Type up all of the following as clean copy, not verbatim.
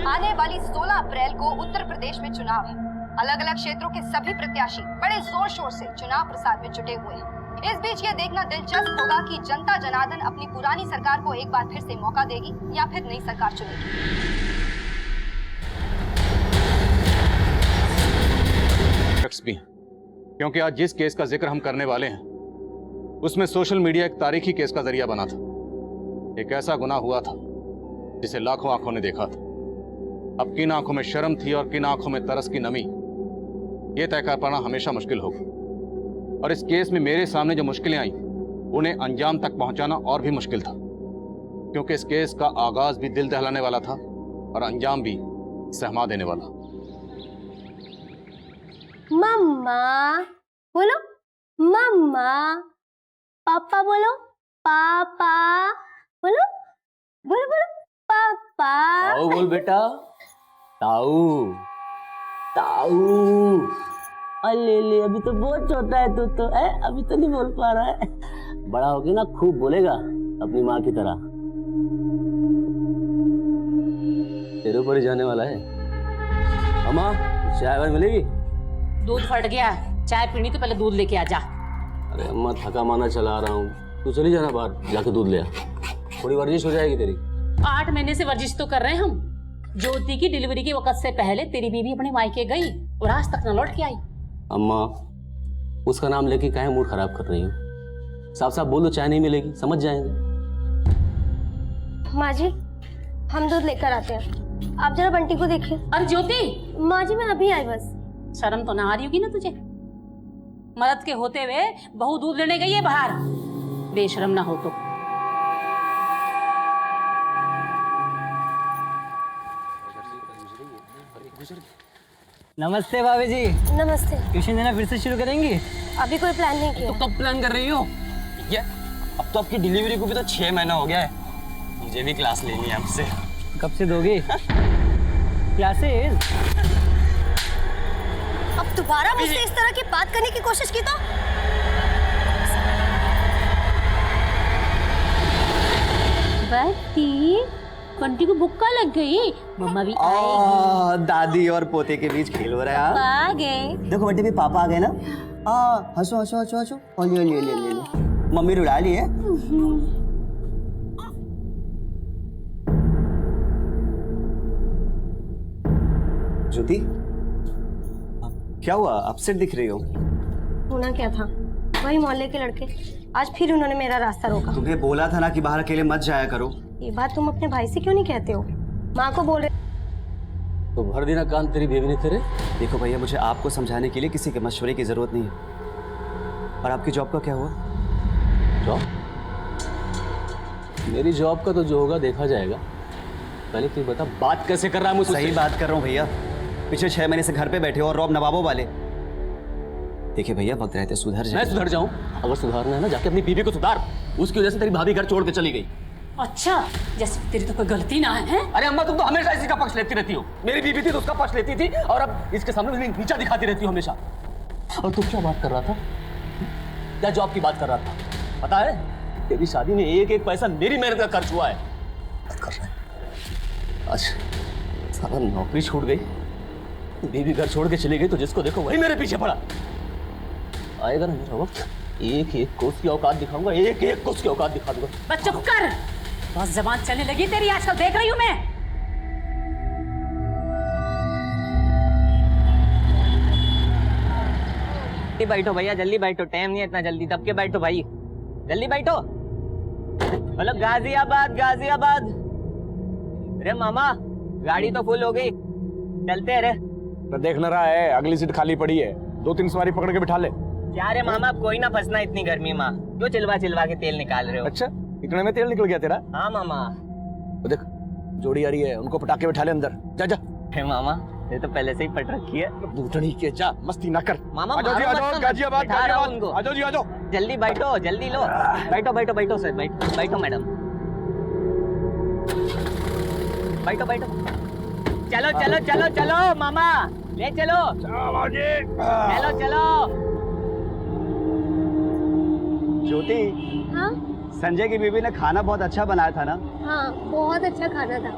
आने वाली 16 अप्रैल को उत्तर प्रदेश में चुनाव है। अलग अलग क्षेत्रों के सभी प्रत्याशी बड़े जोर शोर से चुनाव प्रचार में जुटे हुए हैं। इस बीच ये देखना दिलचस्प होगा कि जनता जनार्दन अपनी पुरानी सरकार को एक बार फिर से मौका देगी या फिर नई सरकार चुनेगी। भी क्योंकि आज जिस केस का जिक्र हम करने वाले हैं उसमें सोशल मीडिया एक तारीखी केस का जरिया बना था। एक ऐसा गुनाह हुआ था जिसे लाखों आंखों ने देखा था। अब किन आंखों में शर्म थी और किन आंखों में तरस की नमी, यह तय कर पाना हमेशा मुश्किल होगा। और इस केस में मेरे सामने जो मुश्किलें आई उन्हें अंजाम तक पहुंचाना और भी मुश्किल था, क्योंकि इस केस का आगाज भी दिल दहलाने वाला था और अंजाम भी सहमा देने वाला। मम्मा बोलो, मम्मा। पापा बोलो, पापा बोलो, बोलो बोलो पापा। ताऊ बोल बेटा, ताऊ ताऊ। अले ले, अभी तो बहुत छोटा है तू तो है, अभी तो नहीं बोल पा रहा है। बड़ा हो गया ना खूब बोलेगा अपनी माँ की तरह। तेरे ऊपर ही जाने वाला है। अम्मा चाय वाय मिलेगी? दूध फट गया, चाय पीनी तो पहले दूध लेके आ जा। अरे अम्मा थका माना चला रहा हूँ, तू चली जाना बाहर जाके दूध ले आ, थोड़ी वर्जिश हो जाएगी तेरी। 8 महीने से वर्जिश तो कर रहे हैं हम। ज्योति की डिलीवरी के वक्त से पहले तेरी बीवी अपने मायके गई और आज तक न लौट के आई। अम्मा उसका नाम लेके काहे मूड खराब कर रही हो? साफ साफ बोलो चाय नहीं मिलेगी, समझ जाएंगे। माँ जी हम दूध लेकर आते हैं, आप जरा बंटी को देखिए। अरे ज्योति। माँ जी मैं अभी आई बस। शर्म तो ना आ रही होगी ना तुझे? मर्द के होते हुए बहू दूध लेने गई है बाहर, बेशरम ना हो तो। नमस्ते भाभी जी। नमस्ते। ट्यूशन देना फिर से शुरू करेंगी? अभी कोई प्लान नहीं किया। तो कब प्लान कर रही हो? ये अब तो आपकी डिलीवरी को भी तो 6 महीना हो गया है, मुझे भी क्लास लेनी है आपसे। कब से दोगे क्लासेस? अब दोबारा मुझसे इस तरह की बात करने की कोशिश की तो बंटी को भुक्का लग गई, मम्मा भी आएगी। दादी और पोते के बीच खेल हो रहा है। आ गए। देखो बेटे भी पापा आ गए ना। हंसो हंसो हंसो हंसो। ले मम्मी रुला ली है। ज्योति क्या हुआ, अपसेट दिख रही हो? होना क्या था, वही मोहल्ले के लड़के आज फिर उन्होंने मेरा रास्ता रोका। तुम्हें बोला था ना कि बाहर अकेले मत जाया करो। ये बात तुम अपने भाई से क्यों नहीं कहते हो? माँ को बोल रहे तो भर देना कान तेरी बेबी ने तेरे। देखो भैया मुझे आपको समझाने के लिए किसी के मशवरे की जरूरत नहीं है। और आपकी जॉब का क्या हुआ? जॉब? मेरी जॉब का तो जो होगा देखा जाएगा। पहले तू बता बात कैसे कर रहा है मुझसे? सही बात कर रहा हूँ भैया, पिछले 6 महीने से घर पे बैठे हो और रौब नवाबों वाले। देखिए भैया वक्त रहते सुधर जाए। मैं सुधर जाऊं? अगर सुधारना है ना जाके अपनी बीवी को सुधार। उसकी वजह से तेरी भाभी घर छोड़ के चली गई। अच्छा, जैसे तेरी तो कोई गलती ना है? अरे अम्मा तुम तो हमेशा इसी का पक्ष लेती रहती हो। मेरी बीवी थी तो उसका पक्ष लेती थी और अब इसके सामने नीचा दिखाती रहती हो हमेशा। और तू क्या बात कर रहा था? क्या जॉब की बात कर रहा था? पता है तेरी शादी में एक एक पैसा मेरी मेहनत का खर्च हुआ है। बात कर रहा है आज साला नौकरी छूट गई, बीवी घर छोड़ के चली गई तो जिसको देखो वही मेरे पीछे पड़ा। आएगा ना मेरा वक्त, एक एक कोस की औकात दिखाऊंगा, एक एक कोस की औकात दिखा दूंगा। बस चुप कर, बस जबान चलने लगी तेरी आजकल, देख रही हूं मैं। जल्दी बैठो भैया, जल्दी बैठो, टाइम नहीं है इतना जल्दी, दब के बैठो भाई, जल्दी बैठो। मतलब गाजियाबाद गाजियाबाद। अरे मामा गाड़ी तो फुल हो गई, चलते रे। तो देख न रहा है अगली सीट खाली पड़ी है, 2-3 सवारी पकड़ के बिठा ले। क्या रे मामा कोई ना फंसना इतनी गर्मी में, क्यों चिलवा चिलवा के तेल निकाल रहे हो? अच्छा इतने में तेल निकल गया तेरा? हाँ मामा। तो देख जोड़ी आ रही है, उनको पटाके बिठा ले अंदर। जा जा। हे मामा ये तो पहले से ही पट रखी है। बूटनी के जा, मस्ती ना कर। मामा आ जाओ जी, आ जाओ, गाजियाबाद गाजियाबाद, आ जाओ जी, आ जाओ। जल्दी बैठो, जल्दी लो। बैठो बैठो बैठो सर, बैठो बैठो मैडम, बैठो बैठो। चलो चलो चलो चलो मामा, ले चलो चलो चलो। ज्योति हाँ संजय की बीवी ने खाना बहुत अच्छा बनाया था ना? हाँ बहुत अच्छा खाना था।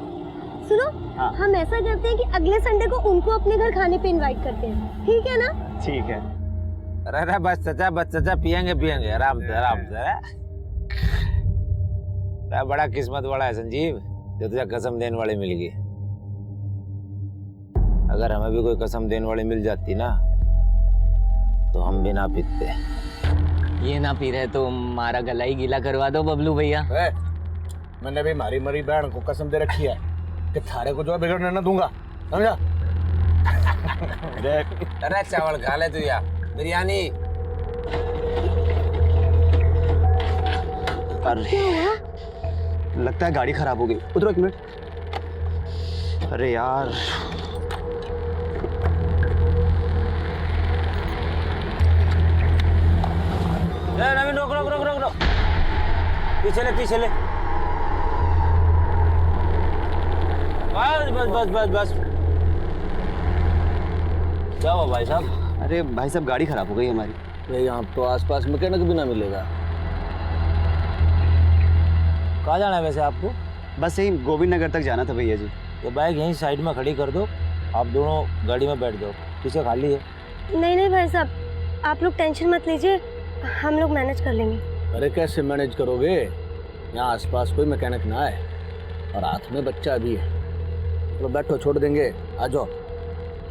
सुनो हाँ। हम ऐसा करते हैं कि अगले संडे को उनको अपने घर खाने पे इनवाइट करते हैं, ठीक है ना? ठीक है। अरे बस चाचा पियेंगे आराम से। बड़ा किस्मत वाला है संजीव जो तुझे कसम देने वाली मिल गई। अगर हमें भी कोई कसम देने वाली मिल जाती ना तो हम भी ना पीते। ये ना पी रहे तो हमारा गला ही गीला करवा दो बबलू भैया। मैंने भी मारी मरी बहन को कसम दे रखी है कि थारे को जो है बिगड़ने न दूंगा, समझा? अरे चावल खा ले तू या बिरयानी। लगता है गाड़ी खराब हो गई। उतरो 1 मिनट। अरे यार नवीन रोक। पीछे ले बस। क्या हुआ भाई साहब? अरे भाई साहब गाड़ी खराब हो गई हमारी। अरे यहाँ तो आसपास मैकेनिक भी ना मिलेगा। कहाँ जाना है वैसे आपको? बस यही गोविंद नगर तक जाना था भैया जी। तो बाइक यहीं साइड में खड़ी कर दो, आप दोनों गाड़ी में बैठ जाओ, पीछे खाली है। नहीं भाई साहब, आप लोग टेंशन मत लीजिए, हम लोग मैनेज कर लेंगे। अरे कैसे मैनेज करोगे? यहाँ आसपास कोई मैकेनिक ना है और हाथ में बच्चा भी है। तो बैठो, छोड़ देंगे, आ जाओ।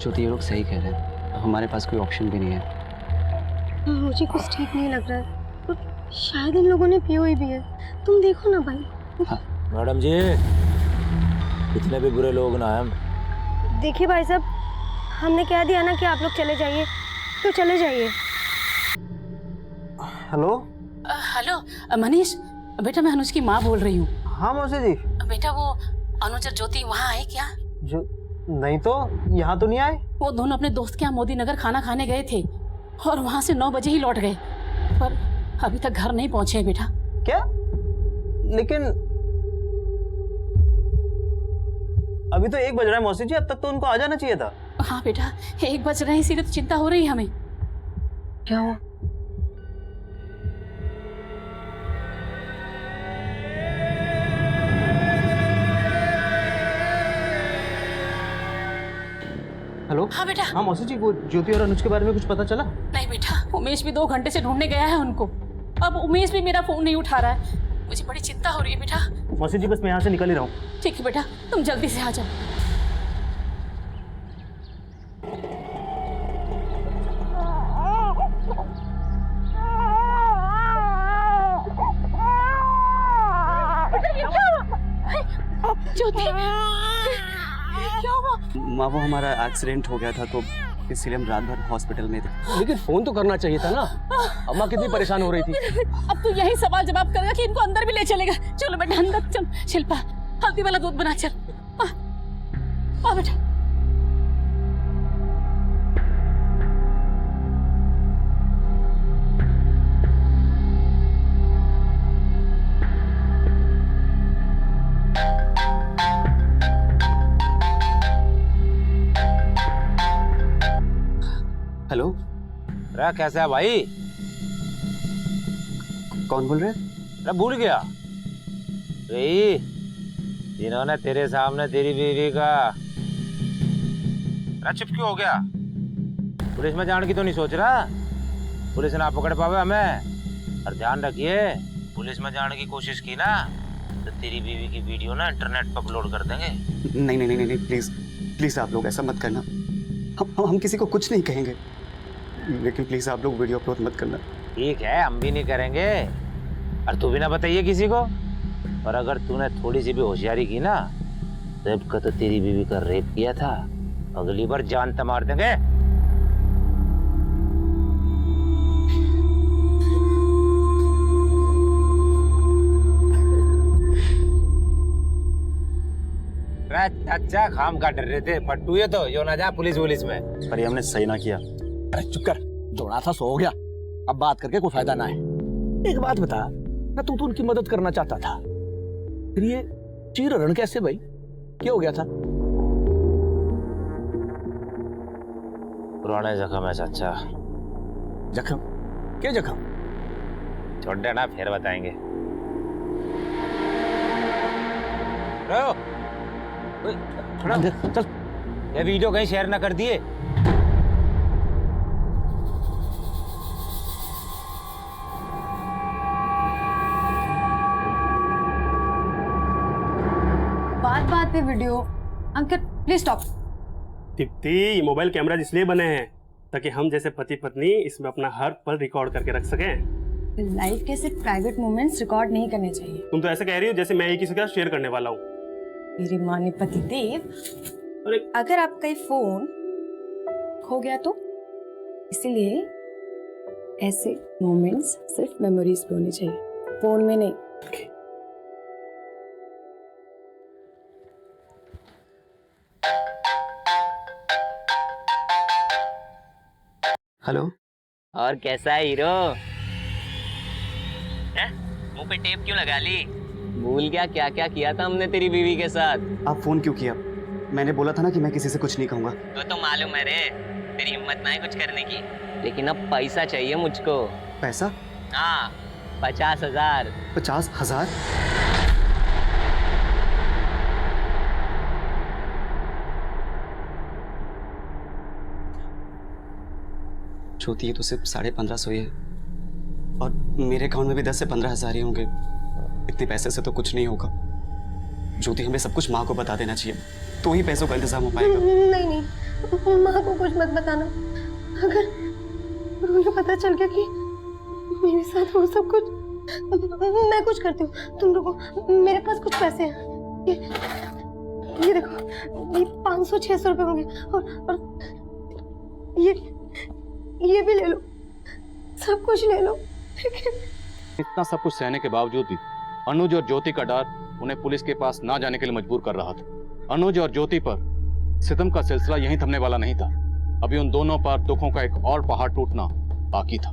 ज्योति ये लोग सही कह रहे हैं, हमारे पास कोई ऑप्शन भी नहीं है। मुझे कुछ ठीक नहीं लग रहा है और शायद इन लोगों ने पी हुई भी है। तुम देखो ना भाई। मैडम जी इतने भी बुरे लोग ना हम। देखिए भाई साहब, हमने कह दिया ना कि आप लोग चले जाइए तो चले जाइए। हेलो। हेलो मनीष, बेटा मैं अनुज की माँ बोल रही हूँ। हाँ मौसी जी। बेटा वो अनुज और ज्योति वहाँ आए क्या? जो नहीं तो यहाँ तो नहीं आए। वो दोनों अपने दोस्त के यहाँ मोदी नगर खाना खाने गए थे और वहाँ से 9 बजे ही लौट गए, पर अभी तक घर नहीं पहुँचे बेटा। क्या? लेकिन अभी तो 1 बज रहा है मौसी जी, अब तक तो उनको आ जाना चाहिए था। हाँ बेटा 1 बज रहे हैं, इसीलिए तो चिंता हो रही है हमें। क्या हुआ? हेलो। हाँ बेटा। हाँ मौसी जी, वो ज्योति और अनुज के बारे में कुछ पता चला? नहीं बेटा, उमेश भी 2 घंटे से ढूंढने गया है उनको। अब उमेश भी मेरा फोन नहीं उठा रहा है, मुझे बड़ी चिंता हो रही है बेटा। मौसी जी बस मैं यहाँ से निकल ही रहा हूँ। ठीक है बेटा, तुम जल्दी से आ जाओ। ज्योति क्या हुआ? माँ वो हमारा एक्सीडेंट हो गया था तो इसलिए हम रात भर हॉस्पिटल में थे। लेकिन फोन तो करना चाहिए था ना। अम्मा कितनी परेशान हो रही थी। अब तो यही सवाल जवाब करेगा कि इनको अंदर भी ले चलेगा। चलो बेटा अंदर चल। शिल्पा हल्दी वाला दूध बना, चल आ बेटा। हेलो। अरे कैसा है भाई? कौन बोल रहे हैं? अरे भूल गया भाई, जिन्होंने तेरे सामने तेरी बीवी का। अरे चुप क्यों हो गया? पुलिस में जाने की तो नहीं सोच रहा? पुलिस ना पकड़ पावे हमें। और ध्यान रखिए, पुलिस में जाने की कोशिश की ना तो तेरी बीवी की वीडियो ना इंटरनेट पर अपलोड कर देंगे। नहीं प्लीज प्लीज आप लोग ऐसा मत करना। हम किसी को कुछ नहीं कहेंगे, लेकिन प्लीज आप लोग वीडियो अपलोड मत करना। ठीक है, हम भी नहीं करेंगे और तू भी ना बताइए किसी को। और अगर तूने थोड़ी सी भी होशियारी की ना तो अब का तो तेरी बीवी का रेप किया था, अगली बार जान तो मार देंगे। अच्छा खाम का डर रहे थे पट्टू, ये तो यो ना जा पुलिस में। पर ये हमने सही ना किया। अरे चुप कर, दौड़ा था सो हो गया, अब बात करके कोई फायदा ना है। एक बात बता ना, तू तो उनकी मदद करना चाहता था, फिर ये चीरहरण कैसे भाई? क्या हो गया था? पुराने जख्म है चाचा। जख्म? क्या जख्म? छोड़ देना, फिर बताएंगे। छोड़ा चल, ये वीडियो कहीं शेयर ना कर दिए। बात बात पे video. Uncle please stop. Deepti, ये मोबाइल कैमरा इसलिए बने हैं ताकि हम जैसे पति पत्नी इसमें अपना हर पल रिकॉर्ड करके रख सकें। लाइफ के सिर्फ प्राइवेट मोमेंट्स रिकॉर्ड नहीं करने चाहिए। तुम तो ऐसे कह रही हो जैसे मैं ही किसी का शेयर करने वाला हूँ। मेरी माँ ने पति देव, अरे अगर आपका ये फोन खो गया तो, इसीलिए ऐसे मोमेंट्स सिर्फ मेमोरीज पे होने चाहिए, फोन में नहीं। हेलो। और कैसा है हीरो? मुंह पे टेप क्यों लगा ली? भूल गया क्या क्या किया था हमने तेरी बीवी के साथ? आप फोन क्यों किया? मैंने बोला था ना कि मैं किसी से कुछ नहीं कहूंगा। तो मालूम है रे, तेरी हिम्मत ना है कुछ करने की। लेकिन अब पैसा चाहिए मुझको। पैसा? हाँ, 50,000। 50,000? ज्योति, ये तो सिर्फ 1550 ही है और मेरे अकाउंट में भी 10 से 15,000 ही होंगे। इतने पैसे से तो कुछ नहीं होगा। ज्योति, हमें सब कुछ माँ को बता देना चाहिए, तो ही पैसों का इंतजाम हो पाएगा। नहीं नहीं, माँ को कुछ मत बताना। अगर उन्हें पता चल गया कि मेरे साथ वो सब कुछ, मैं कुछ करती हूँ। तुम रुको, मेरे पास कुछ पैसे हैं। ये देखो, ये 500-600 रुपए होंगे और ये भी ले लो, सब कुछ ले लो। इतना सब कुछ सहने के बावजूद भी अनुज और ज्योति का डर उन्हें पुलिस के पास ना जाने के लिए मजबूर कर रहा था। अनुज और ज्योति पर सितम का सिलसिला यहीं थमने वाला नहीं था। अभी उन दोनों पर दुखों का एक और पहाड़ टूटना बाकी था।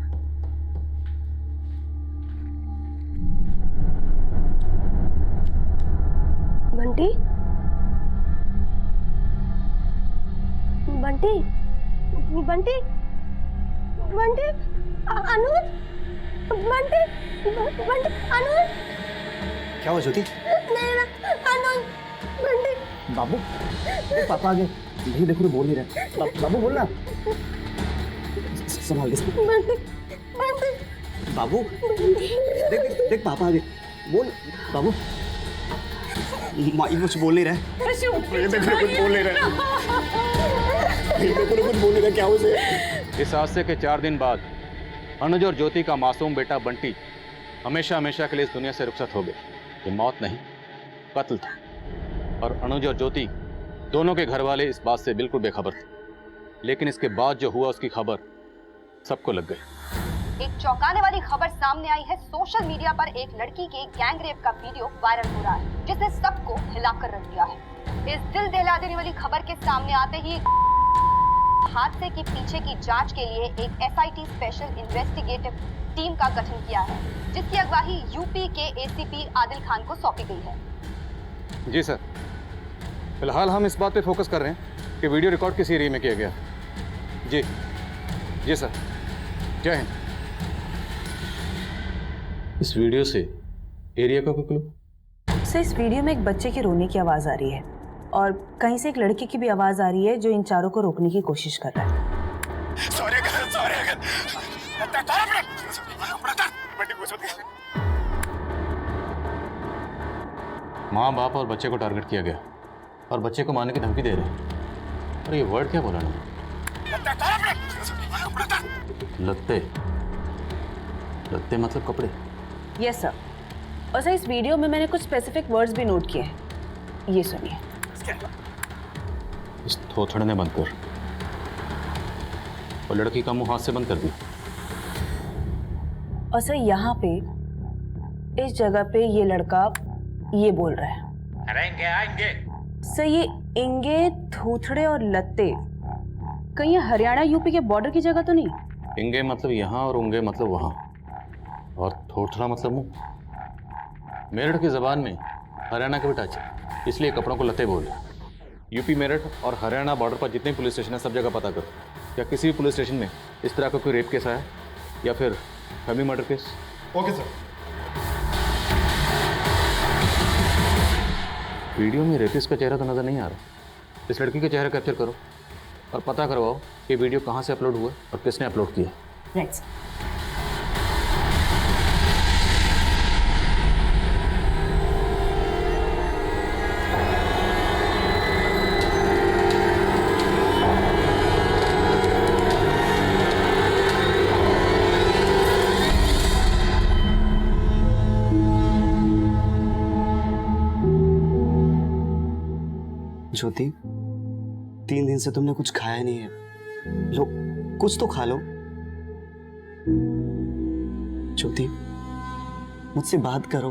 बंटी, बंटी, बंटी, बंटी, अनुज, बंटी, बंटी, अनुज। क्या हुआ ज्योति? नहीं ना, अनुज, बंटी। बाबू, पापा आ गए। नहीं देखो, बोल नहीं रहे। बाबू बोलना। संभाल के। बंटी, बंटी। बाबू, देख देख पापा आ गए। बोल बाबू। माई कुछ बोल नहीं रहे। देखो कुछ बोल नहीं रहे। देखो कुछ बोल नहीं रहे। क्या उसे? इस हादसे के 4 दिन बाद अनुज और ज्योति का मासूम बेटा बंटी हमेशा हमेशा के लिए इस दुनिया से रुखसत हो गए। ये मौत नहीं, कत्ल था। और अनुज और ज्योति दोनों के घर वाले इस बात से बिल्कुल बेखबर थे। लेकिन इसके बाद जो हुआ उसकी खबर सबको लग गई। एक चौंकाने वाली खबर सामने आई है। सोशल मीडिया पर एक लड़की के गैंग रेप का वीडियो वायरल हो रहा है, जिसने सबको हिलाकर रख दिया है। इस दिल दहला देने वाली खबर के सामने आते ही हादसे के पीछे की जांच के लिए एक SIT स्पेशल इन्वेस्टिगेटिव टीम का गठन किया है, जिसकी अगुवाई यूपी के ACP आदिल खान को सौंपी गई है। जी सर, फिलहाल हम इस बात पे फोकस कर रहे हैं कि वीडियो रिकॉर्ड किस एरिया में किया गया। जी जी सर, जय हिंद। इस वीडियो से एरिया का कोई क्लू? सर, इस वीडियो में एक बच्चे के रोने की आवाज आ रही है और कहीं से एक लड़के की भी आवाज आ रही है जो इन चारों को रोकने की कोशिश कर रहा है। माँ बाप और बच्चे को टारगेट किया गया और बच्चे को मारने की धमकी दे रहे हैं। और ये वर्ड क्या बोला ना? लत्ते। लत्ते मतलब कपड़े। Yes sir. और सर, इस वीडियो में मैंने कुछ स्पेसिफिक वर्ड्स भी नोट किए हैं, ये सुनिए। इस थोथड़ ने बंद कर और लड़की का मुंह हाथ से बंद कर दी। और सर, यहाँ पे इस जगह पे ये लड़का ये बोल रहा है, आएंगे आएंगे। सर ये इंगे, थोथड़े और लत्ते कहीं हरियाणा यूपी के बॉर्डर की जगह तो नहीं? इंगे मतलब यहाँ और उंगे मतलब वहाँ, और थोथड़ा मतलब मुंह। मेरठ की जबान में हरियाणा का भी टच है, इसलिए कपड़ों को लत्ते बोल रहे हैं। यूपी मेरठ और हरियाणा बॉर्डर पर जितने पुलिस स्टेशन है सब जगह पता करो, क्या किसी भी पुलिस स्टेशन में इस तरह का कोई रेप केस आया या फिर family murder case? Okay sir. Video में रेपिस्ट का चेहरा तो नजर नहीं आ रहा, इस लड़की के चेहरा कैप्चर करो और पता करवाओ कि वीडियो कहाँ से अपलोड हुआ और किसने अपलोड किया। Right sir. ज्योति, 3 दिन से तुमने कुछ खाया नहीं है। लो, कुछ तो खा लो। ज्योति, मुझसे बात करो।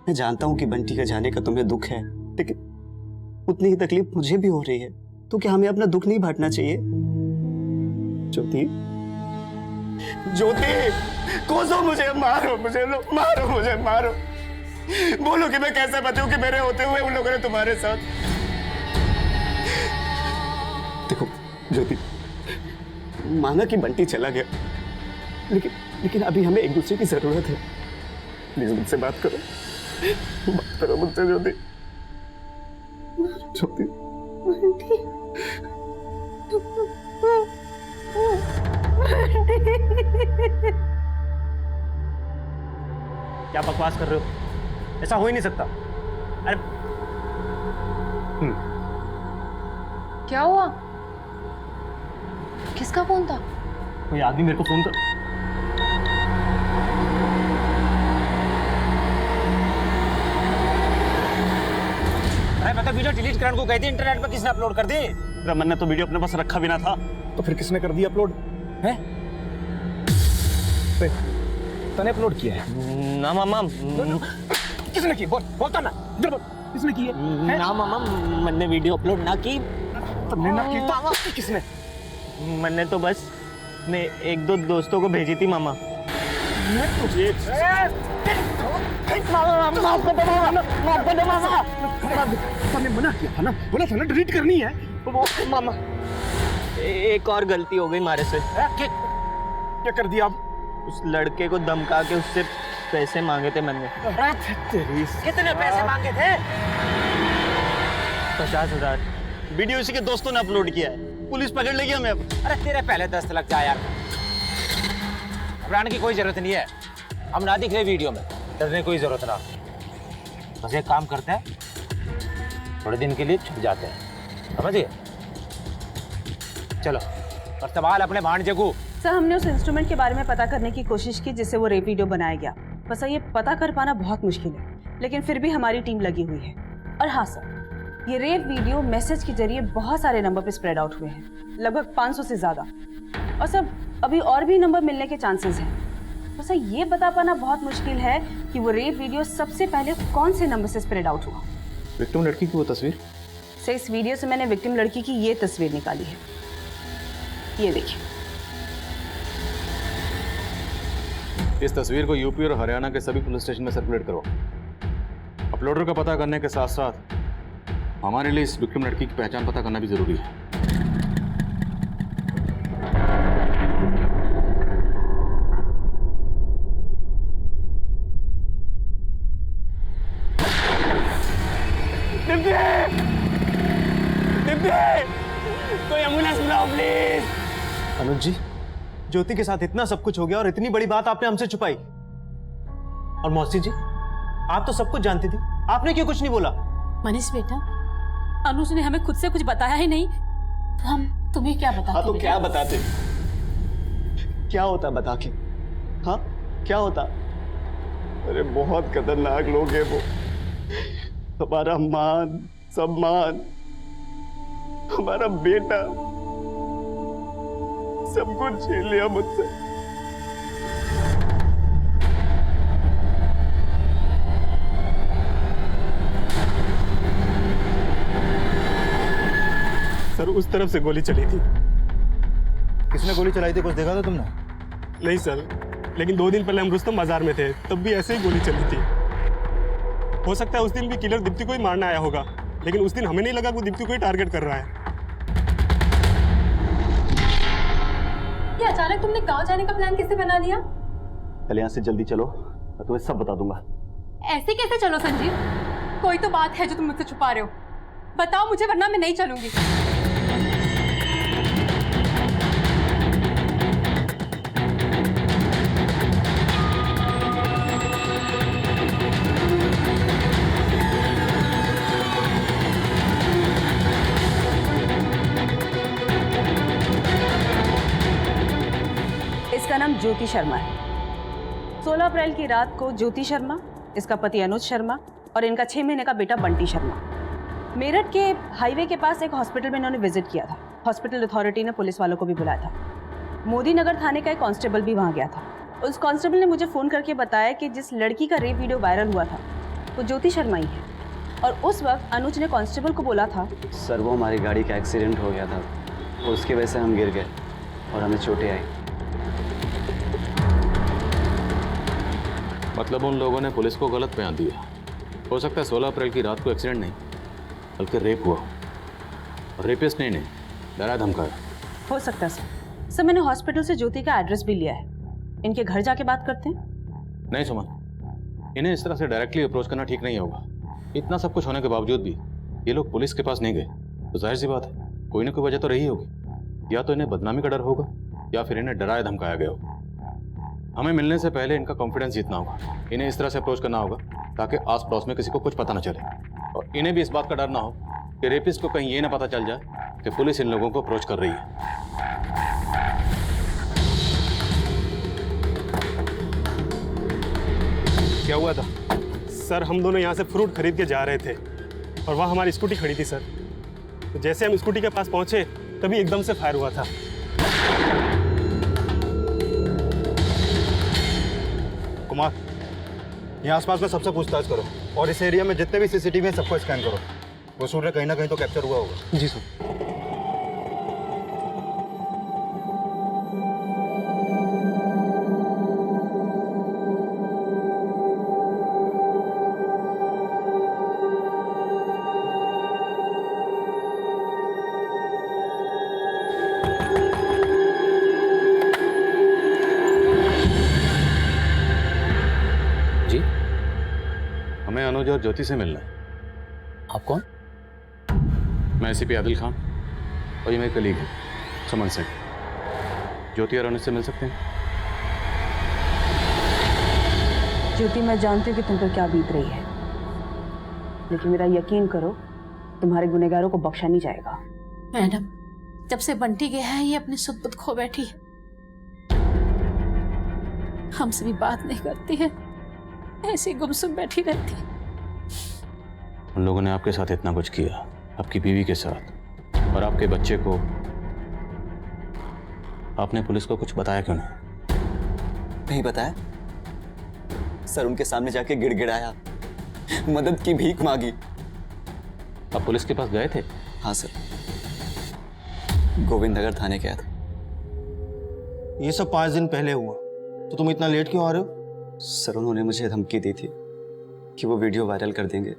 मैं जानता हूं कि बंटी के जाने का तुम्हें दुख है, लेकिन उतनी ही तकलीफ मुझे भी हो रही है। तो क्या हमें अपना दुख नहीं बांटना चाहिए? ज्योति, ज्योति, कोसो मुझे, मारो मुझे, लो, मारो मुझे, मारो। बोलो कि मैं कैसे बचूं कि मेरे होते हुए उन लोगों ने तुम्हारे साथ। देखो ज्योति, माना कि बंटी चला गया, लेकिन अभी हमें एक दूसरे की जरूरत है। प्लीज मुझसे बात करो मुझसे ज्योति। ज्योति, क्या बकवास कर रहे हो? ऐसा हो ही नहीं सकता। अरे क्या हुआ? किसका फोन था? कोई आदमी मेरे को फोन कर। अरे मैं तो वीडियो डिलीट करने को कहती, इंटरनेट पर किसने अपलोड कर दी? रमन ने तो वीडियो अपने पास रखा भी ना था। तो फिर किसने कर दिया अपलोड? है तने अपलोड किया है? ना मामा। किसने की? बोलता ना, इधर बोल। किसने की है? ना मामा, मैंने वीडियो अपलोड ना की। तुमने ना की तो किसने? मैंने तो बस अपने 1-2 दोस्तों को भेजी थी मामा। तने मना किया था ना, बोला था ना डिलीट करनी है। मामा एक और गलती हो गई हमारे से। क्या कर दिया आप? उस लड़के को धमका के उससे पैसे मांगे थे मैंने। कितने पैसे मांगे थे? 50,000। वीडियो इसी के दोस्तों ने अपलोड किया है। पुलिस पकड़ लेगी हमें अब। अरे तेरे पहले 10 लग जा यार। घबराने की कोई जरूरत नहीं है, हम ना दिख रहे वीडियो में, डरने की कोई जरूरत ना। बस एक काम करते हैं, थोड़े दिन के लिए छुप जाते हैं, समझिए? चलो, और सवाल अपने भांजे को। सर, हमने उस इंस्ट्रूमेंट के बारे में पता करने की कोशिश की जिससे वो रेप वीडियो बनाया गया। बस ये पता कर पाना बहुत मुश्किल है, लेकिन फिर भी हमारी टीम लगी हुई है। और हाँ सर, ये रेप वीडियो मैसेज के जरिए बहुत सारे नंबर पे स्प्रेड आउट हुए हैं, लगभग 500 से ज़्यादा। और सर, अभी और भी नंबर मिलने के चांसेस हैं। बस ये बता पाना बहुत मुश्किल है कि वो रेप वीडियो सबसे पहले कौन से नंबर से स्प्रेड आउट हुआ। विक्टिम लड़की की वो तस्वीर? सर, इस वीडियो से मैंने विक्टिम लड़की की ये तस्वीर निकाली है, ये देखिए। इस तस्वीर को यूपी और हरियाणा के सभी पुलिस स्टेशन में सर्कुलेट करो। अपलोडर का पता करने के साथ साथ हमारे लिए इस विक्टिम लड़की की पहचान पता करना भी जरूरी है। कोई एम्बुलेंस बुलाओ प्लीज। अनुज जी, ज्योति के साथ इतना सब कुछ हो गया और इतनी बड़ी बात आपने हमसे छुपाई। और मौसी जी, आप तो सब कुछ जानती थी, आपने क्यों कुछ नहीं बोला? मनीष बेटा, अनुज ने हमें खुद से कुछ बताया ही नहीं, तो हम तुम्हें क्या बताते? हाँ तो क्या बताते? क्या होता बता के? हाँ क्या होता? अरे बहुत खतरनाक लोग हैं वो। हमारा मान सम्मान, हमारा बेटा, सब कुछ छीन लिया मुझसे। सर, उस तरफ से गोली चली थी। किसने गोली चलाई थी, कुछ देखा था तुमने? नहीं सर, लेकिन 2 दिन पहले हम रुस्तम बाजार में थे, तब भी ऐसे ही गोली चली थी। हो सकता है उस दिन भी किलर दीप्ति को ही मारने आया होगा, लेकिन उस दिन हमें नहीं लगा वो दीप्ति को ही टारगेट कर रहा है। ये अचानक तुमने गांव जाने का प्लान कैसे बना लिया? चल यहाँ से जल्दी चलो, मैं तुम्हें सब बता दूंगा। ऐसे कैसे चलो संजीव? कोई तो बात है जो तुम मुझसे छुपा रहे हो। बताओ मुझे, वरना मैं नहीं चलूंगी। इसका नाम ज्योति शर्मा है। 16 अप्रैल की रात को ज्योति शर्मा, इसका पति अनुज शर्मा और इनका 6 महीने का बेटा बंटी शर्मा मेरठ के हाईवे के पास एक हॉस्पिटल में इन्होंने विजिट किया था। हॉस्पिटल अथॉरिटी ने पुलिस वालों को भी बुलाया था। मोदी नगर थाने का एक कांस्टेबल भी वहां गया था। उस कांस्टेबल ने मुझे फोन करके बताया कि जिस लड़की का रेप वीडियो वायरल हुआ था वो ज्योति शर्मा ही है। और उस वक्त अनुज ने कांस्टेबल को बोला था, सर वो हमारी गाड़ी का एक्सीडेंट हो गया था, उसकी वजह से हम गिर गए और हमें चोटें आई। मतलब उन लोगों ने पुलिस को गलत बयान दिया। हो सकता है 16 अप्रैल की रात को एक्सीडेंट नहीं बल्कि रेप हुआ और रेपिस्ट ने इन्हें डरा धमकाया। हो सकता है सर। मैंने हॉस्पिटल से ज्योति का एड्रेस भी लिया है। इनके घर जाके बात करते हैं। नहीं सुमन, इन्हें इस तरह से डायरेक्टली अप्रोच करना ठीक नहीं होगा। इतना सब कुछ होने के बावजूद भी ये लोग पुलिस के पास नहीं गए तो जाहिर सी बात है कोई ना कोई वजह तो रही होगी। या तो इन्हें बदनामी का डर होगा या फिर इन्हें डराया धमकाया गया होगा। हमें मिलने से पहले इनका कॉन्फिडेंस जीतना होगा। इन्हें इस तरह से अप्रोच करना होगा ताकि आस पड़ोस में किसी को कुछ पता ना चले और इन्हें भी इस बात का डर ना हो कि रेपिस्ट को कहीं ये ना पता चल जाए कि पुलिस इन लोगों को अप्रोच कर रही है। क्या हुआ था? सर हम दोनों यहाँ से फ्रूट खरीद के जा रहे थे और वहाँ हमारी स्कूटी खड़ी थी सर। तो जैसे हम स्कूटी के पास पहुँचे तभी एकदम से फायर हुआ था। कुमार, यहाँ आसपास में सबसे पूछताछ करो और इस एरिया में जितने भी सीसीटीवी हैं सबको स्कैन करो। वो सूर्य कहीं ना कहीं तो कैप्चर हुआ होगा। जी सर। हमें अनुज और ज्योति से मिलना है। आप कौन? मैं एसीपी आदिल खान और ये मेरे कलीग हैं सुमन सिंह। ज्योति और अनुज से मिल सकते हैं? ज्योति, मैं जानती हूँ कि तुम पर क्या बीत रही है, लेकिन मेरा यकीन करो तुम्हारे गुनहगारों को बख्शा नहीं जाएगा। मैडम, जब से बंटी गया है ये अपनी सुध-बुध खो बैठी है। हमसे भी बात नहीं करती है, ऐसी गुमसुम बैठी रहती है। उन लोगों ने आपके साथ इतना कुछ किया, आपकी बीवी के साथ और आपके बच्चे को, आपने पुलिस को कुछ बताया क्यों नहीं बताया सर। उनके सामने जाके गिड़गिड़ाया, मदद की भीख मांगी। आप पुलिस के पास गए थे? हाँ सर, गोविंद नगर थाने गया था। ये सब 5 दिन पहले हुआ, तो तुम इतना लेट क्यों आ रहे हो? सर उन्होंने मुझे धमकी दी थी कि वो वीडियो वायरल कर देंगे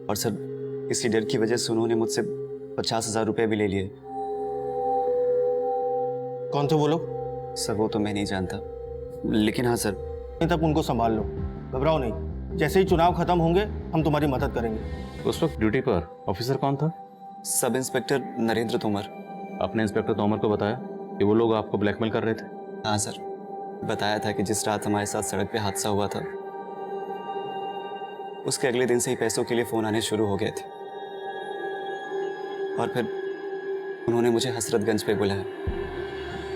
और सर इसी डर की वजह से उन्होंने मुझसे 50,000 रुपए भी ले लिए। कौन थे वो लोग? सर वो तो मैं नहीं जानता, लेकिन हाँ सर। तब उनको संभाल लो, घबराओ नहीं। जैसे ही चुनाव खत्म होंगे हम तुम्हारी मदद करेंगे। उस वक्त ड्यूटी पर ऑफिसर कौन था? Sub inspector Narendra Tomar. आपने इंस्पेक्टर तोमर को बताया कि वो लोग आपको ब्लैकमेल कर रहे थे? हाँ सर, बताया था कि जिस रात हमारे साथ सड़क पे हादसा हुआ था उसके अगले दिन से ही पैसों के लिए फोन आने शुरू हो गए थे और फिर उन्होंने मुझे हसरतगंज पे बुलाया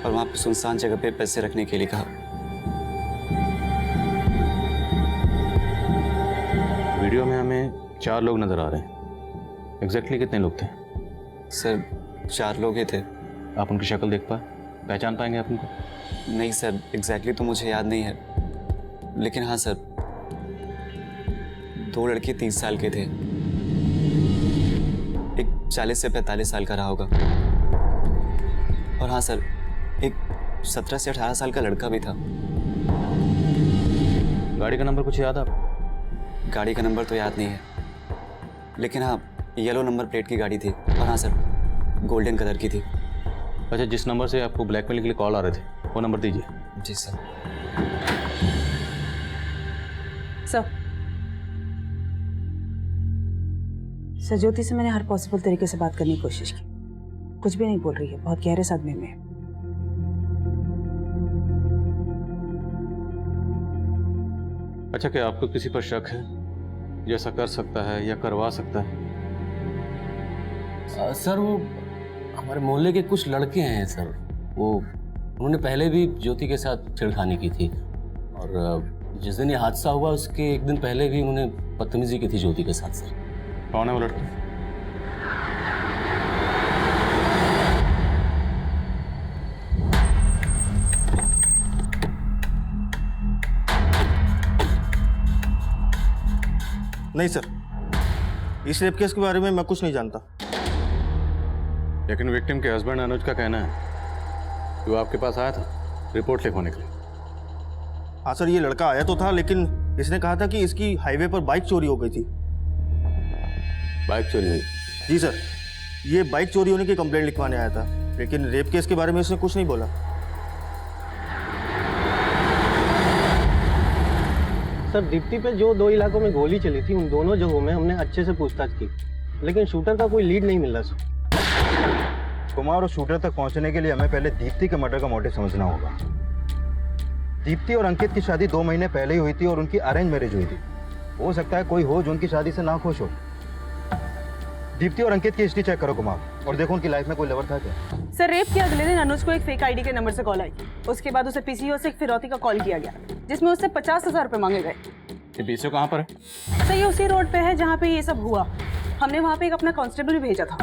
और वहां पे सुनसान जगह पे पैसे रखने के लिए कहा। वीडियो में हमें 4 लोग नजर आ रहे हैं। एग्जैक्टली कितने लोग थे? सर 4 लोग ही थे। आप उनकी शक्ल देख पाए, पहचान पाएंगे आप उनको? नहीं सर, एग्जैक्टली तो मुझे याद नहीं है, लेकिन हाँ सर 2 लड़के 30 साल के थे, एक 40 से 45 साल का रहा होगा और हाँ सर एक 17 से 18 साल का लड़का भी था। गाड़ी का नंबर कुछ याद है आपको? गाड़ी का नंबर तो याद नहीं है, लेकिन हाँ येलो नंबर प्लेट की गाड़ी थी और हाँ सर गोल्डन कलर की थी। अच्छा, जिस नंबर से आपको ब्लैकमेल के लिए कॉल आ रहे थे वो नंबर दीजिए। जी सर। सर ज्योति से मैंने हर पॉसिबल तरीके से बात करने की कोशिश की, कुछ भी नहीं बोल रही है, बहुत गहरे सदमे में है। अच्छा, क्या आपको किसी पर शक है जो ऐसा कर सकता है या करवा सकता है? सर वो हमारे मोहल्ले के कुछ लड़के हैं सर, वो उन्होंने पहले भी ज्योति के साथ छेड़खानी की थी और जिस दिन ये हादसा हुआ उसके एक दिन पहले भी उन्होंने बदतमीजी की थी ज्योति के साथ सर। कौन है वो लड़के? नहीं सर, इस रेप केस के बारे में मैं कुछ नहीं जानता। लेकिन विक्टिम के हस्बैंड अनुज का कहना है कि वो आपके पास आया था रिपोर्ट लिखवाने के लिए। हाँ सर, ये लड़का आया तो था, लेकिन इसने कहा था कि इसकी हाईवे पर बाइक चोरी हो गई थी। बाइक चोरी हुई? जी सर, ये बाइक चोरी होने की कंप्लेंट लिखवाने आया था, लेकिन रेप केस के बारे में इसने कुछ नहीं बोला। सर दीप्ति पे जो 2 इलाकों में गोली चली थी, उन दोनों जगहों में हमने अच्छे से पूछताछ की, लेकिन शूटर का कोई लीड नहीं मिल रहा सर। कुमार और शूटर तक पहुंचने के लिए हमें पहले दीप्ति के मर्डर का मोटिव समझना होगा। दीप्ति और अंकित की शादी 2 महीने पहले ही हुई थी और उनकी अरेंज मैरिज हुई थी। हो सकता है कोई हो जो उनकी शादी से ना खुश हो। दीप्ति और अंकित की हिस्ट्री चेक करो कुमार, और देखो उनकी लाइफ में कोई लवर था क्या। सर रेप के अगले दिन अनुज को एक फेक आईडी के नंबर से कॉल आई। उसके बाद उसे पीसीओ से एक फिरौती का कॉल किया गया, जिसमें उससे 50,000 रुपए मांगे गए। ये पीसीओ कहाँ पर है? सर ये उसी रोड पे है जहाँ पे ये सब हुआ। हमने वहाँ पे एक अपना कांस्टेबल भी भेजा था।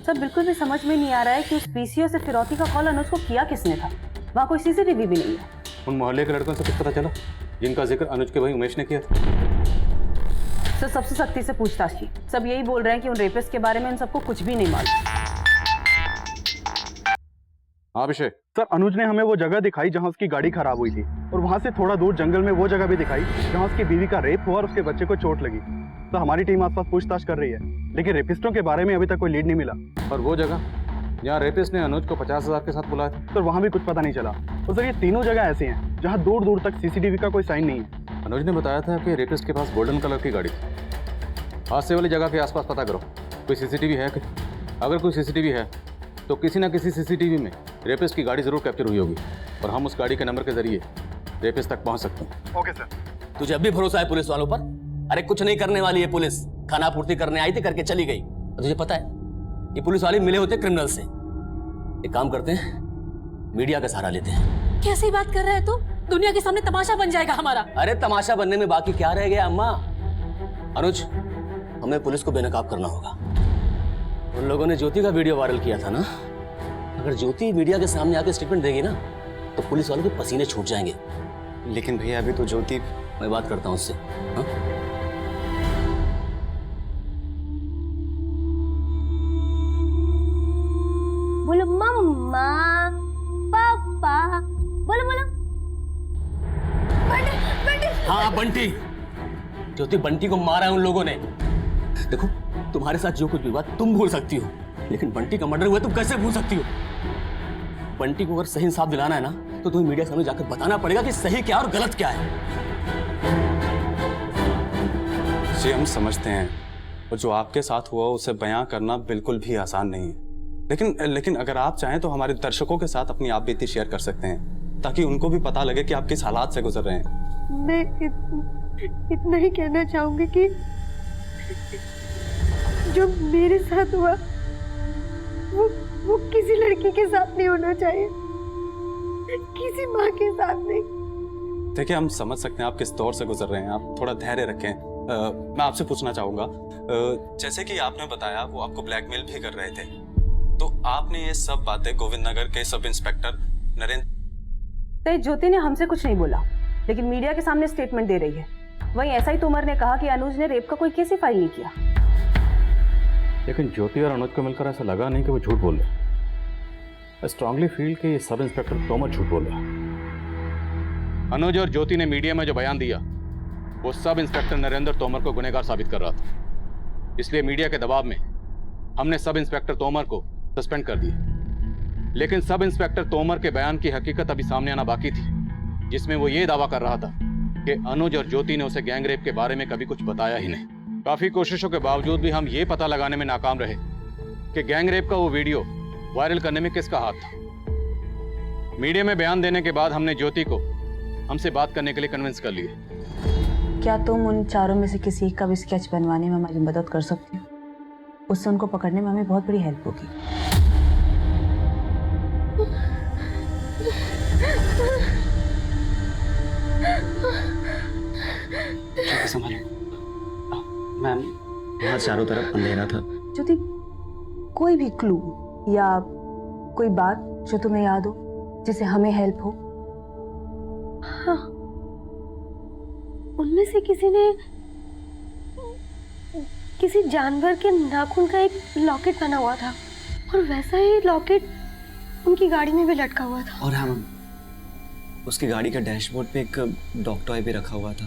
सर बिल्कुल भी समझ में नहीं आ रहा है कि उस पीसीओ से फिरौती का कॉल अनुज को किया किसने था। वहाँ कोई सीसीटीवी भी नहीं है। उन मोहल्ले के लड़कों से कुछ पता चला जिनका जिक्र अनुज के भाई उमेश ने किया था? सर सबसे सख्ती से पूछताछ की, सब यही बोल रहे हैं कि उन रेपिस्ट के बारे में इन सबको कुछ भी नहीं मालूम। हाँ अभिषेक। सर अनुज ने हमें वो जगह दिखाई जहां उसकी गाड़ी खराब हुई थी, और वहां से थोड़ा दूर जंगल में वो जगह भी दिखाई जहां उसकी बीवी का रेप हुआ और उसके बच्चे को चोट लगी। तो हमारी टीम आसपास पूछताछ कर रही है, लेकिन रेपिस्टों के बारे में अभी तक कोई लीड नहीं मिला। और वो जगह जहाँ रेपिस्ट ने अनुज को 50,000 के साथ बुलाया था? सर वहां भी कुछ पता नहीं चला। और सर ये तीनों जगह ऐसी हैं जहां दूर दूर तक सीसीटीवी का कोई साइन नहीं है। अनुज ने बताया था कि रेपिस्ट के पास गोल्डन कलर की गाड़ी थी। हादसे वाली जगह के आसपास पता करो, कोई सीसीटीवी है क्या? अगर कोई सीसीटीवी है तो किसी ना किसी सीसीटीवी में रेपिस्ट की गाड़ी जरूर कैप्चर हुई होगी, और हम उस गाड़ी के नंबर के जरिए रेपिस्ट तक पहुंच सकते हैं। Okay sir. तुझे अब भी भरोसा है पुलिस वालों पर? अरे कुछ नहीं करने वाली है पुलिस, खाना पूर्ति करने आई थी, करके चली गई। तुझे पता है ये पुलिस वाले मिले होते क्रिमिनल से। एक काम करते हैं, मीडिया का सहारा लेते हैं। कैसी बात कर रहे हैं तू? दुनिया के सामने तमाशा बन जाएगा हमारा। अरे तमाशा बनने में बाकी क्या रह गया अम्मा? अनुज, हमें पुलिस को बेनकाब करना होगा। उन लोगों ने ज्योति का वीडियो वायरल किया था ना, अगर ज्योति मीडिया के सामने आके स्टेटमेंट देगी ना तो पुलिस वालों के पसीने छूट जाएंगे। लेकिन भैया अभी तो ज्योति, मैं बात करता हूँ उससे। हाँ? बोलो मम्मा, पापा, बोलो बोलो। बंटी, बंटी। हाँ बंटी, ज्योति बंटी को मारा है उन लोगों ने। देखो तुम्हारे साथ जो कुछ भी हुआ तुम भूल सकती हो, लेकिन बंटी का मर्डर हुआ तुम कैसे भूल सकती हो? बंटी को अगर सही इंसाफ दिलाना है ना तो तुम्हें मीडिया सामने जाकर बताना पड़ेगा कि सही क्या और गलत क्या है। जी हम समझते हैं, और जो आपके साथ हुआ उसे बयां करना बिल्कुल भी आसान नहीं है, लेकिन अगर आप चाहें तो हमारे दर्शकों के साथ अपनी आप बीती शेयर कर सकते हैं, ताकि उनको भी पता लगे कि आप किस हालात से गुजर रहे हैं। मैं इतना ही कहना चाहूंगी कि जो मेरे साथ हुआ वो किसी लड़की के साथ नहीं होना चाहिए, किसी माँ के साथ नहीं। देखिए हम समझ सकते हैं आप किस दौर से गुजर रहे हैं, आप थोड़ा धैर्य रखें। मैं आपसे पूछना चाहूंगा, जैसे कि आपने बताया वो आपको ब्लैकमेल भी कर रहे थे, तो आपने ये सब बातें गोविंद नगर के सब इंस्पेक्टर नरेंद्र। ज्योति ने हमसे कुछ नहीं बोला, लेकिन मीडिया के सामने स्टेटमेंट दे रही है। वहीं एसआई तोमर ने कहा कि अनुज ने रेप का कोई केस ही फाइल नहीं किया। लेकिन ज्योति और अनुज को मिलकर ऐसा लगा नहीं कि वो झूठ बोल रहे। आई स्ट्रांगली फील कि सब इंस्पेक्टर तोमर झूठ बोल रहा है। अनुज और ज्योति ने मीडिया में जो बयान दिया वो सब इंस्पेक्टर नरेंद्र तोमर को गुनहगार साबित कर रहा था। इसलिए मीडिया के दबाव में हमने सब इंस्पेक्टर तोमर को सस्पेंड कर दिया। लेकिन सब इंस्पेक्टर तोमर के बयान की हकीकत अभी सामने आना बाकी थी, जिसमें वो ये दावा कर रहा था कि अनुज और ज्योति ने उसे गैंग रेप के बारे में कभी कुछ बताया ही नहीं। काफी कोशिशों के बावजूद भी हम ये पता लगाने में नाकाम रहे कि गैंग रेप का वो वीडियो वायरल करने में किसका हाथ था। मीडिया में बयान देने के बाद हमने ज्योति को हमसे बात करने के लिए कन्विंस कर लिए। क्या तुम उन चारों में से किसी एक का भी स्केच बनवाने में हमारी मदद कर सकती हो? उससे उनको पकड़ने में हमें बहुत बड़ी हेल्प होगी। संभालो मैम, यहाँ चारों तरफ अंधेरा था। ज्योति, कोई भी क्लू या कोई बात जो तुम्हें याद हो जिससे हमें हेल्प हो? हाँ, उनमें से किसी ने किसी जानवर के नाखून का एक लॉकेट बना हुआ था और वैसा ही लॉकेट उनकी गाड़ी में भी लटका हुआ था। और हम उसकी गाड़ी का डैशबोर्ड पे एक डॉग टॉय भी रखा हुआ था।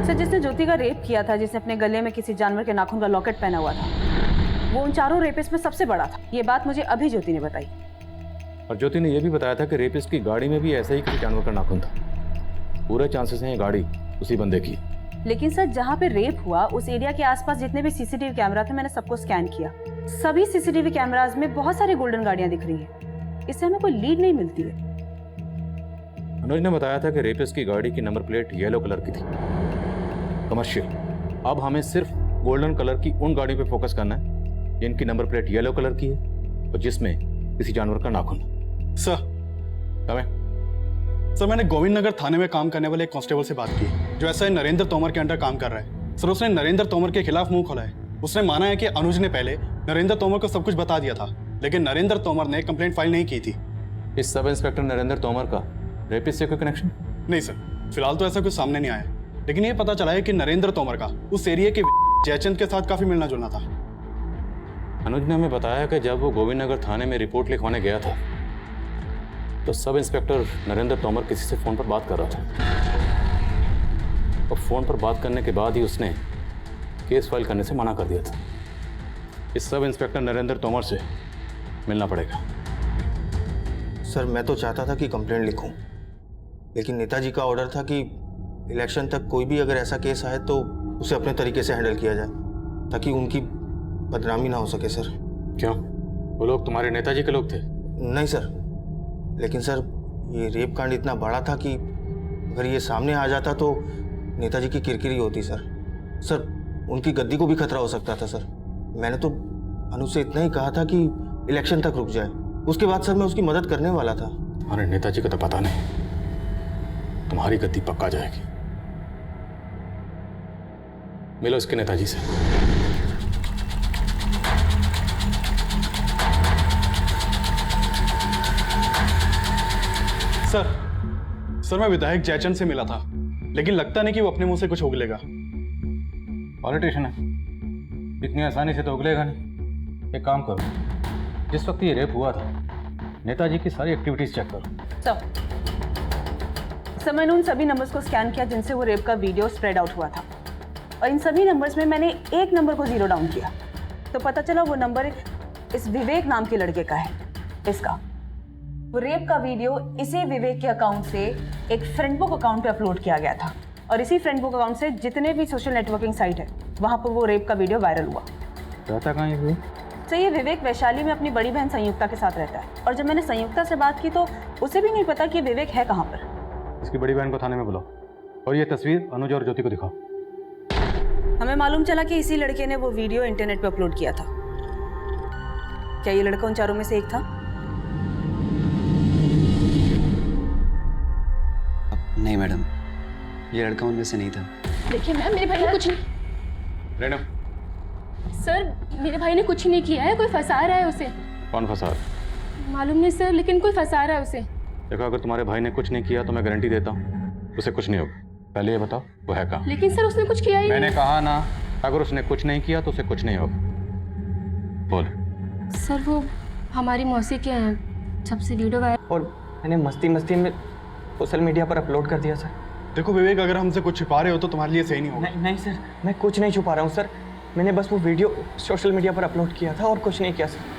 सर, जिसने ज्योति का रेप किया था, जिसने अपने गले में किसी जानवर के नाखून का लॉकेट पहना हुआ था, वो उन चारों रेपिस्ट में सबसे बड़ा था। ये बात मुझे अभी ज्योति ने बताई। और ज्योति ने यह भी बताया था कि रेपिस्ट की गाड़ी में भी ऐसा ही किसी जानवर का नाखून था। पूरे चांसेस हैं ये गाड़ी उसी बंदे की। लेकिन सर, जहाँ पे रेप हुआ उस एरिया के आसपास जितने भी सीसीटीवी कैमरा थे, मैंने सबको स्कैन किया। सभी सीसीटीवी कैमराज में बहुत सारी गोल्डन गाड़ियां दिख रही हैं। इससे हमें कोई लीड नहीं मिलती है। अनुज ने बताया था कि रेपिस्ट की गाड़ी की नंबर प्लेट येलो कलर की थी, कमर्शियल। अब हमें सिर्फ गोल्डन कलर की उन गाड़ियों पे फोकस करना है जिनकी नंबर प्लेट येलो कलर की है और जिसमें किसी जानवर का नाखून। सर, सर मैंने गोविंद नगर थाने में काम करने वाले एक कांस्टेबल से बात की जो एसआई नरेंद्र तोमर के अंडर काम कर रहा है। सर, उसने नरेंद्र तोमर के खिलाफ मुंह खोला है। उसने माना है कि अनुज ने पहले नरेंद्र तोमर को सब कुछ बता दिया था, लेकिन नरेंद्र तोमर ने कंप्लेंट फाइल नहीं की थी। इस सब इंस्पेक्टर नरेंद्र तोमर का रेपिस्ट से कोई कनेक्शन? नहीं सर, फिलहाल तो ऐसा कुछ सामने नहीं आया, लेकिन ये पता चला है कि नरेंद्र तोमर का उस एरिया के जयचंद के साथ काफी मिलना जुलना था। अनुज ने हमें बताया कि जब वो गोविंद नगर थाने में रिपोर्ट लिखवाने गया था तो सब इंस्पेक्टर नरेंद्र तोमर किसी से फोन पर बात कर रहा था और फोन पर बात करने के बाद ही उसने केस फाइल करने से मना कर दिया था। इस सब इंस्पेक्टर नरेंद्र तोमर से मिलना पड़ेगा। सर, मैं तो चाहता था कि कंप्लेंट लिखूं, लेकिन नेताजी का ऑर्डर था कि इलेक्शन तक कोई भी अगर ऐसा केस आए तो उसे अपने तरीके से हैंडल किया जाए ताकि उनकी बदनामी ना हो सके। सर, क्यों? वो लोग तुम्हारे नेताजी के लोग थे? नहीं सर, लेकिन सर ये रेप कांड इतना बड़ा था कि अगर ये सामने आ जाता तो नेताजी की किरकिरी होती। सर उनकी गद्दी को भी खतरा हो सकता था। सर, मैंने तो अनुज से इतना ही कहा था कि इलेक्शन तक रुक जाए। उसके बाद सर मैं उसकी मदद करने वाला था। तुम्हारे नेताजी को तो पता नहीं, तुम्हारी गद्दी पक्का जाएगी। मिलो इसके नेताजी से। सर, मैं विधायक जयचंद से मिला था, लेकिन लगता नहीं कि वो अपने मुंह से कुछ उगलेगा। पॉलिटिशियन है, इतनी आसानी से तो उगलेगा नहीं। एक काम करो, जिस वक्त ये रेप हुआ था नेताजी की सारी एक्टिविटीज चेक करो। सर, मैंने उन सभी नंबर्स को स्कैन किया जिनसे वो रेप का वीडियो स्प्रेड आउट हुआ था, और इन सभी नंबर्स में मैंने एक नंबर को जीरो डाउन किया तो पता चला वो नंबर इस विवेक नाम के लड़के का है। इसका वो रेप का वीडियो इसी विवेक के अकाउंट से एक फ्रेंड बुक अकाउंट पे अपलोड किया गया था, और इसी फ्रेंड बुक अकाउंट से जितने भी सोशल नेटवर्किंग साइट है वहां पर वो रेप का वीडियो वायरल हुआ। रहता कहाँ है? तो ये विवेक वैशाली में अपनी बड़ी बहन संयुक्ता के साथ रहता है, और जब मैंने संयुक्ता से बात की तो उसे भी नहीं पता कि विवेक है कहाँ पर। इसकी बड़ी बहन को थाने में बुलाओ और ये तस्वीर अनुज और ज्योति को दिखाओ। हमें मालूम चला कि इसी लड़के ने वो वीडियो इंटरनेट पे अपलोड किया था। क्या ये लड़का उन चारों में से एक था? नहीं मैडम, ये लड़का उनमें से नहीं था। देखिए मैम, मेरे भाई ने कुछ नहीं। रेनम, सर, मेरे भाई ने कुछ नहीं किया है, कोई फंसा रहा है उसे। कौन फंसा रहा? मालूम नहीं सर, लेकिन कोई फंसा रहा है उसे। देखो, अगर तुम्हारे भाई ने कुछ नहीं किया तो मैं गारंटी देता हूँ उसे कुछ नहीं होगा। पहले ये बताओ वो है कहाँ? लेकिन सर उसने कुछ किया ही मैंने कहा ना, अगर उसने कुछ नहीं किया तो उसे कुछ नहीं होगा। बोल। सर वो हमारी मौसी के हैं, जब से वीडियो वायरल और मैंने मस्ती मस्ती में सोशल मीडिया पर अपलोड कर दिया सर। देखो विवेक, अगर हमसे कुछ छिपा रहे हो तो तुम्हारे लिए सही नहीं होगा। नहीं सर, मैं कुछ नहीं छुपा रहा हूँ सर। मैंने बस वो वीडियो सोशल मीडिया पर अपलोड किया था और कुछ नहीं किया सर।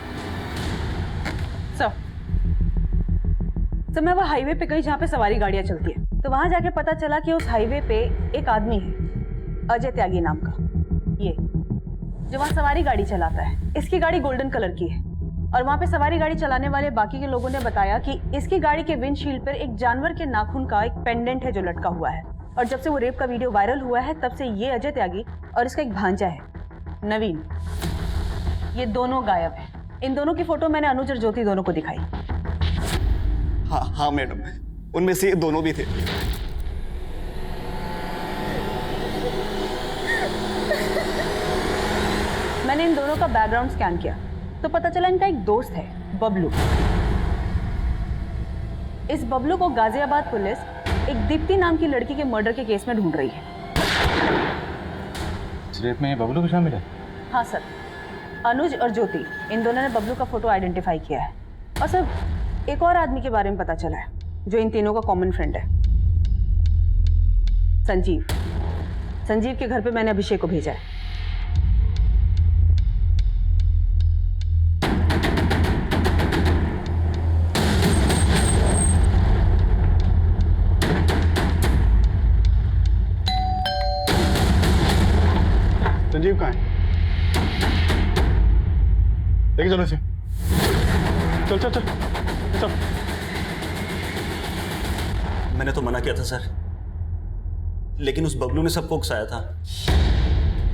मैं वो हाईवे पे गई जहाँ पे सवारी गाड़ियाँ चलती है, तो वहाँ जाके पता चला कि उस हाईवे पे एक आदमी है अजय त्यागी नाम का, ये जो वहाँ सवारी गाड़ी चलाता है। इसकी गाड़ी गोल्डन कलर की है और वहाँ पे सवारी गाड़ी चलाने वाले बाकी के लोगों ने बताया कि इसकी गाड़ी के विंडशील्ड पर एक जानवर के नाखून का एक पेंडेंट है जो लटका हुआ है। और जब से वो रेप का वीडियो वायरल हुआ है तब से ये अजय त्यागी और इसका एक भांजा है नवीन, ये दोनों गायब हैं। इन दोनों की फोटो मैंने अनुज और ज्योति दोनों को दिखाई। हाँ मैडम, उनमें से ये दोनों भी थे। मैंने इन दोनों का बैकग्राउंड स्कैन किया तो पता चला इनका एक दोस्त है बबलू। इस बबलू को गाजियाबाद पुलिस एक दीप्ति नाम की लड़की के मर्डर के केस में ढूंढ रही है। इस रेप में बबलू भी शामिल है? हाँ सर, अनुज और ज्योति इन दोनों ने बबलू का फोटो आइडेंटिफाई किया है। और सर एक और आदमी के बारे में पता चला है जो इन तीनों का कॉमन फ्रेंड है, संजीव। संजीव के घर पे मैंने अभिषेक को भेजा है। संजीव कहाँ है? लेके चलो इसे। चल चल चल चल। मैंने तो मना किया था सर, लेकिन उस बबलू ने सबको उकसाया था।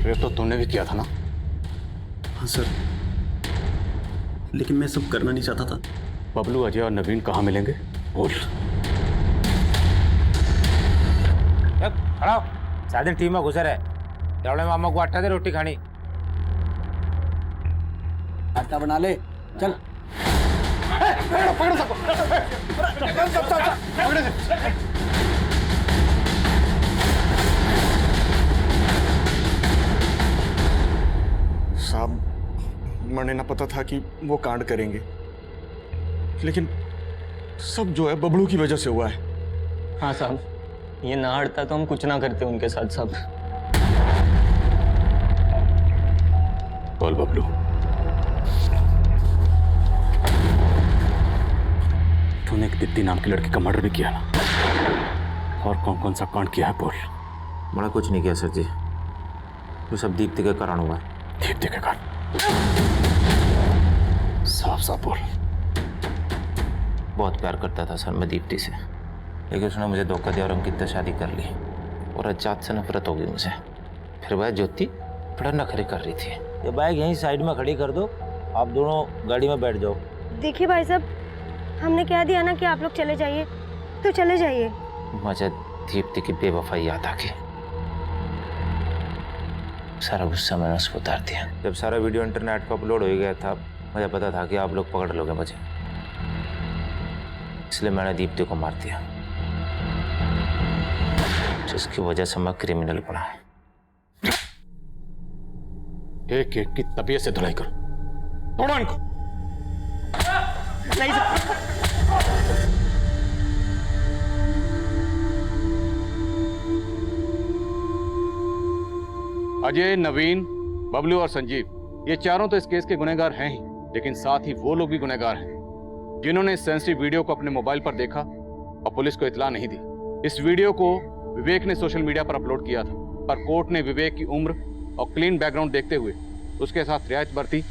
रेप तो तुमने भी किया था ना? हाँ सर, लेकिन मैं सब करना नहीं चाहता था। बबलू, अजय और नवीन कहाँ मिलेंगे? बोल। खड़ा हो, सारे दिन टीम में घुसे रहे। दौड़े मामा को आटा दे, रोटी खानी। आटा बना ले, चल। साहब, मैंने ना पता था कि वो कांड करेंगे, लेकिन सब जो है बबलू की वजह से हुआ है। हाँ साहब, ये ना हटता तो हम कुछ ना करते उनके साथ साहब। बोल बबलू, तूने एक दीप्ति नाम की लड़की का मर्डर भी किया ना? और कौन कौन सा कांड किया है? बोल। मैंने कुछ नहीं किया सर जी, वो सब दीप्ति के कारण हुआ है। दीप्ति के कारण? साफ साफ बोल। बहुत प्यार करता था सर मैं दीप्ति से, लेकिन उसने मुझे धोखा दिया और अंकित से शादी कर ली और अजात से नफरत हो गई मुझे। फिर वह ज्योति बड़ा नखरे कर रही थी। ये बाइक यहीं साइड में खड़ी कर दो, आप दोनों गाड़ी में बैठ जाओ। देखिए भाई साहब, हमने कह दिया ना कि आप लोग चले जाइए, तो चले जाइए। मुझे दीप्ति की बेवफाई याद आ गई, सारा गुस्सा मैंने उस पर उतार दिया। जब सारा वीडियो इंटरनेट पर अपलोड हो गया था, मुझे पता था कि आप लोग पकड़ लोगे मुझे, इसलिए मैंने दीप्ति को मार दिया, जिसकी वजह से मैं क्रिमिनल बना। एक एक की तबीयत से धुलाई करो, तोड़ो इनको। नहीं सर। अजय, नवीन, बबलू और संजीव, ये चारों तो इस केस के गुनहगार हैं ही, लेकिन साथ ही वो लोग भी गुनहगार हैं जिन्होंने इस सेंसिटिव वीडियो को अपने मोबाइल पर देखा और पुलिस को इत्तला नहीं दी। इस वीडियो को विवेक ने सोशल मीडिया पर अपलोड किया था, पर कोर्ट ने विवेक की उम्र और क्लीन बैकग्राउंड देखते हुए उसके साथ रियायत बरती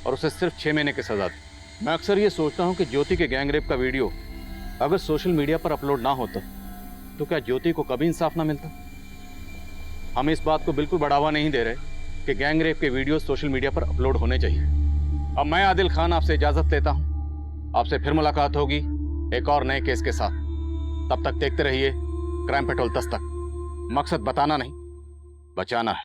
और उसे सिर्फ 6 महीने की सजा दी। मैं अक्सर ये सोचता हूँ कि ज्योति के गैंग रेप का वीडियो अगर सोशल मीडिया पर अपलोड ना होता तो क्या ज्योति को कभी इंसाफ ना मिलता? हम इस बात को बिल्कुल बढ़ावा नहीं दे रहे कि गैंग रेप के वीडियो सोशल मीडिया पर अपलोड होने चाहिए। अब मैं आदिल खान आपसे इजाजत लेता हूँ, आपसे फिर मुलाकात होगी एक और नए केस के साथ। तब तक देखते रहिए क्राइम पेट्रोल 10 तक। मकसद बताना नहीं, बचाना है।